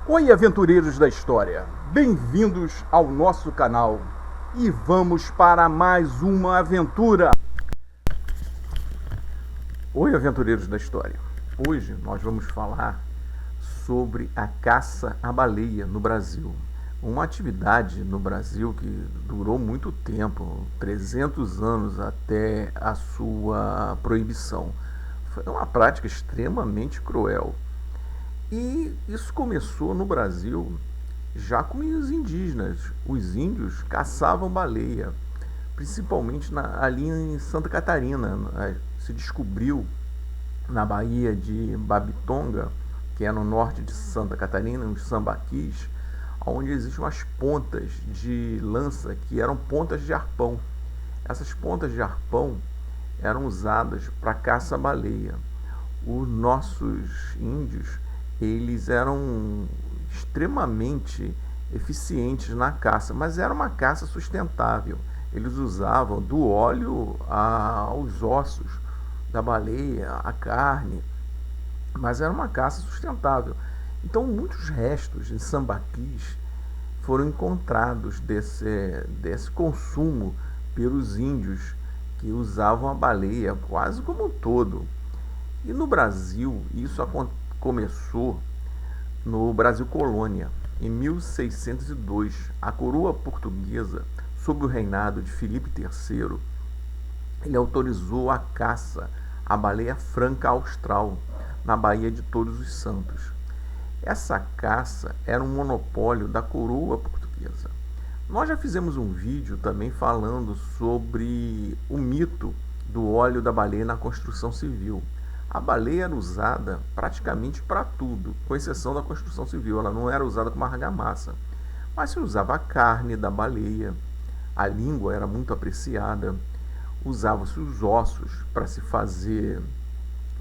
Oi, aventureiros da história! Bem-vindos ao nosso canal e vamos para mais uma aventura! Oi, aventureiros da história! Hoje nós vamos falar sobre a caça à baleia no Brasil. Uma atividade no Brasil que durou muito tempo, 300 anos até a sua proibição. Foi uma prática extremamente cruel. E isso começou no Brasil já com os indígenas. Os índios caçavam baleia, principalmente ali em Santa Catarina. Se descobriu na Baía de Babitonga, que é no norte de Santa Catarina, nos sambaquis, onde existem umas pontas de lança que eram pontas de arpão. Essas pontas de arpão eram usadas para caça à baleia. Os nossos índios, eles eram extremamente eficientes na caça, mas era uma caça sustentável. Eles usavam do óleo aos ossos da baleia, a carne, mas era uma caça sustentável. Então, muitos restos em sambaquis foram encontrados desse consumo pelos índios que usavam a baleia quase como um todo. E no Brasil, isso começou no Brasil Colônia. Em 1602, a coroa portuguesa, sob o reinado de Filipe III, ele autorizou a caça à baleia franca austral, na Baía de Todos os Santos. Essa caça era um monopólio da coroa portuguesa. Nós já fizemos um vídeo também falando sobre o mito do óleo da baleia na construção civil. A baleia era usada praticamente para tudo, com exceção da construção civil. Ela não era usada como argamassa, mas se usava a carne da baleia, a língua era muito apreciada, usava-se os ossos para se fazer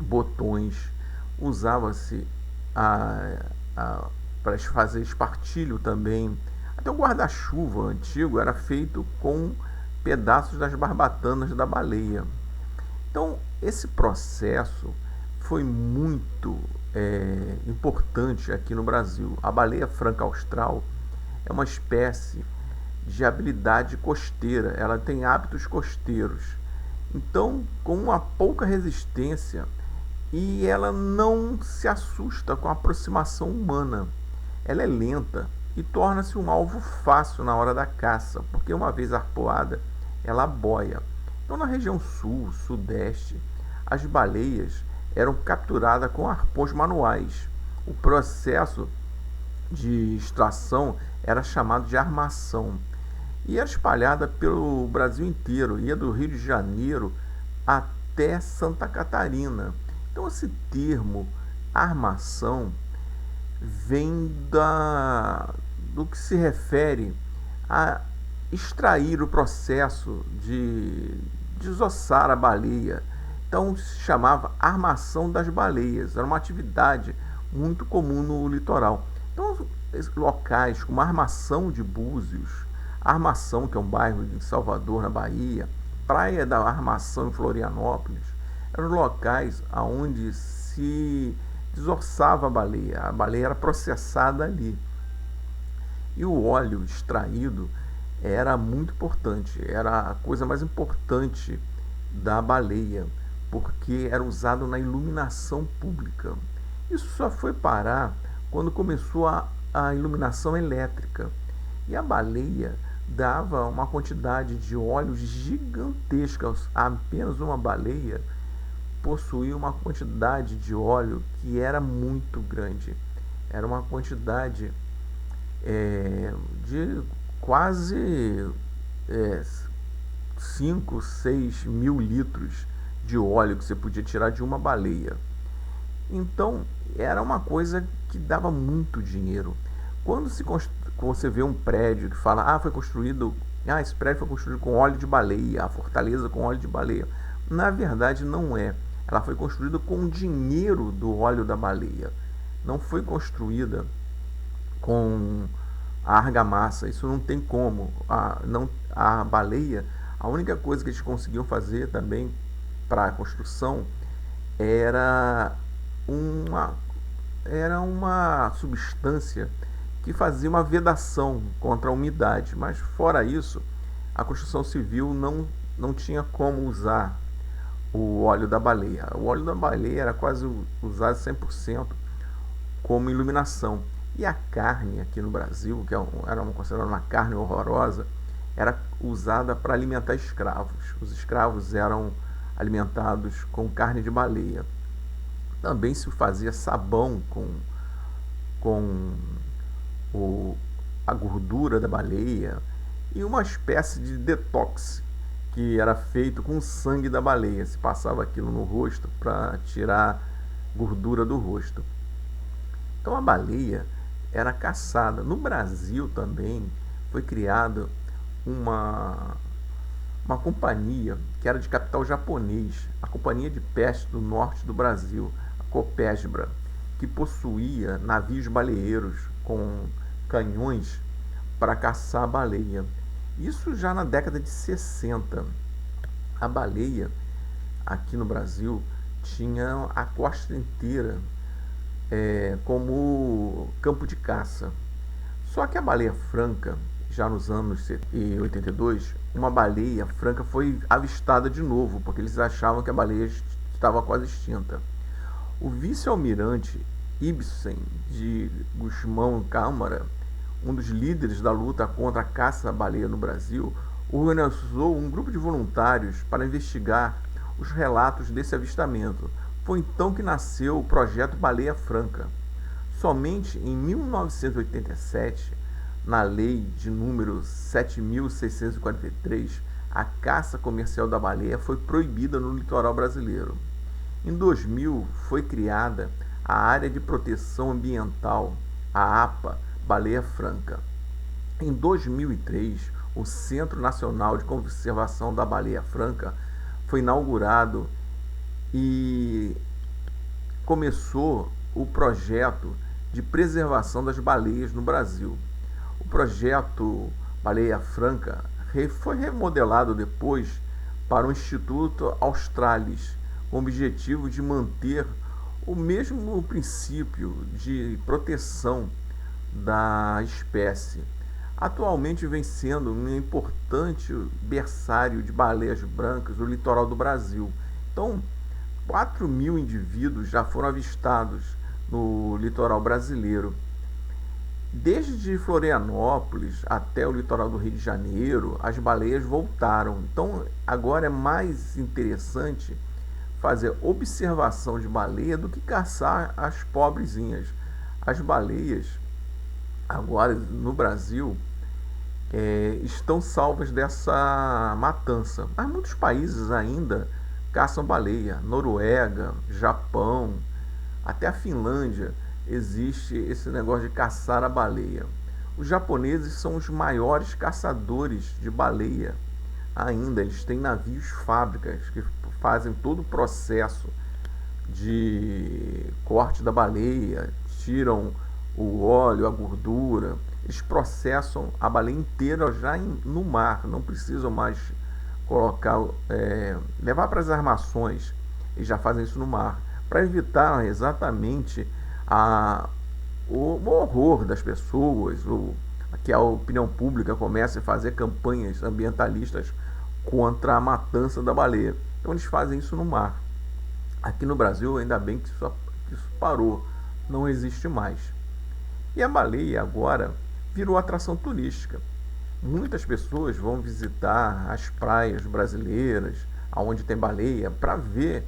botões, usava-se para fazer espartilho também. Até o guarda-chuva antigo era feito com pedaços das barbatanas da baleia. Então, esse processo foi muito importante aqui no Brasil. A baleia franca austral é uma espécie de habilidade costeira, ela tem hábitos costeiros. Então, com uma pouca resistência, e ela não se assusta com a aproximação humana. Ela é lenta e torna-se um alvo fácil na hora da caça, porque uma vez arpoada, ela boia. Então, na região sul, sudeste, as baleias eram capturadas com arpões manuais. O processo de extração era chamado de armação e era espalhada pelo Brasil inteiro, ia do Rio de Janeiro até Santa Catarina. Então, esse termo armação vem do que se refere a extrair o processo de desossar a baleia. Então, se chamava armação das baleias. Era uma atividade muito comum no litoral. Então, locais como a Armação de Búzios, Armação, que é um bairro de Salvador, na Bahia, Praia da Armação, em Florianópolis, eram locais onde se desossava a baleia era processada ali. E o óleo extraído era muito importante, era a coisa mais importante da baleia, porque era usado na iluminação pública. Isso só foi parar quando começou a iluminação elétrica. E a baleia dava uma quantidade de óleo gigantesca. Apenas uma baleia possuía uma quantidade de óleo que era muito grande. Era uma quantidade de quase 5, 6 mil litros de óleo que você podia tirar de uma baleia. Então, era uma coisa que dava muito dinheiro. Quando você vê um prédio que fala, esse prédio foi construído com óleo de baleia, a fortaleza com óleo de baleia. Na verdade, não é. Ela foi construída com o dinheiro do óleo da baleia. Não foi construída com a argamassa. Isso não tem como. A baleia, a única coisa que eles conseguiam fazer também para a construção era era uma substância que fazia uma vedação contra a umidade, mas fora isso, a construção civil não tinha como usar o óleo da baleia. O óleo da baleia era quase usado 100% como iluminação. E a carne aqui no Brasil, que era considerada uma carne horrorosa, era usada para alimentar escravos. Os escravos eram alimentados com carne de baleia. Também se fazia sabão com o, a gordura da baleia e uma espécie de detox que era feito com o sangue da baleia. Se passava aquilo no rosto para tirar gordura do rosto. Então a baleia era caçada. No Brasil também foi criada uma, uma companhia que era de capital japonês, a Companhia de Pesca do Norte do Brasil, a Copesbra, que possuía navios baleeiros com canhões para caçar a baleia. Isso já na década de 60. A baleia aqui no Brasil tinha a costa inteira como campo de caça. Só que a baleia franca, já nos anos 82, uma baleia franca foi avistada de novo, porque eles achavam que a baleia estava quase extinta. O vice-almirante Ibsen de Gusmão Câmara, um dos líderes da luta contra a caça à baleia no Brasil, organizou um grupo de voluntários para investigar os relatos desse avistamento. Foi então que nasceu o projeto Baleia Franca. Somente em 1987, na lei de número 7.643, a caça comercial da baleia foi proibida no litoral brasileiro. Em 2000, foi criada a Área de Proteção Ambiental, a APA Baleia Franca. Em 2003, o Centro Nacional de Conservação da Baleia Franca foi inaugurado e começou o projeto de preservação das baleias no Brasil. O projeto Baleia Franca foi remodelado depois para o Instituto Australis, com o objetivo de manter o mesmo princípio de proteção da espécie. Atualmente vem sendo um importante berçário de baleias brancas no litoral do Brasil. Então, 4.000 indivíduos já foram avistados no litoral brasileiro. Desde Florianópolis até o litoral do Rio de Janeiro, as baleias voltaram. Então, agora é mais interessante fazer observação de baleia do que caçar as pobrezinhas. As baleias, agora no Brasil, estão salvas dessa matança. Mas muitos países ainda caçam baleia. Noruega, Japão, até a Finlândia existe esse negócio de caçar a baleia. Os japoneses são os maiores caçadores de baleia ainda. Eles têm navios fábricas que fazem todo o processo de corte da baleia, tiram o óleo, a gordura. Eles processam a baleia inteira já no mar, não precisam mais colocar, levar para as armações. Eles já fazem isso no mar, para evitar exatamente o horror das pessoas, que a opinião pública comece a fazer campanhas ambientalistas contra a matança da baleia. Então eles fazem isso no mar. Aqui no Brasil, ainda bem que isso parou, não existe mais. E a baleia agora virou atração turística. Muitas pessoas vão visitar as praias brasileiras, onde tem baleia, para ver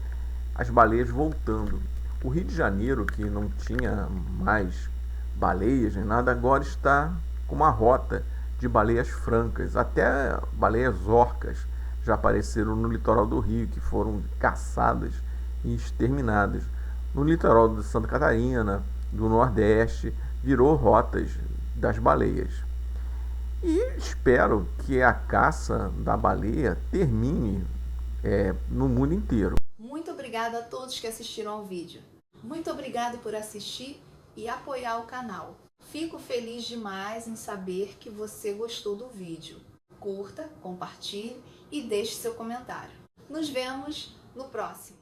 as baleias voltando. O Rio de Janeiro, que não tinha mais baleias nem nada, agora está com uma rota de baleias francas. Até baleias orcas já apareceram no litoral do Rio, que foram caçadas e exterminadas. No litoral de Santa Catarina, do Nordeste, virou rotas das baleias. E espero que a caça da baleia termine no mundo inteiro. Muito obrigada a todos que assistiram ao vídeo. Muito obrigado por assistir e apoiar o canal. Fico feliz demais em saber que você gostou do vídeo. Curta, compartilhe e deixe seu comentário. Nos vemos no próximo.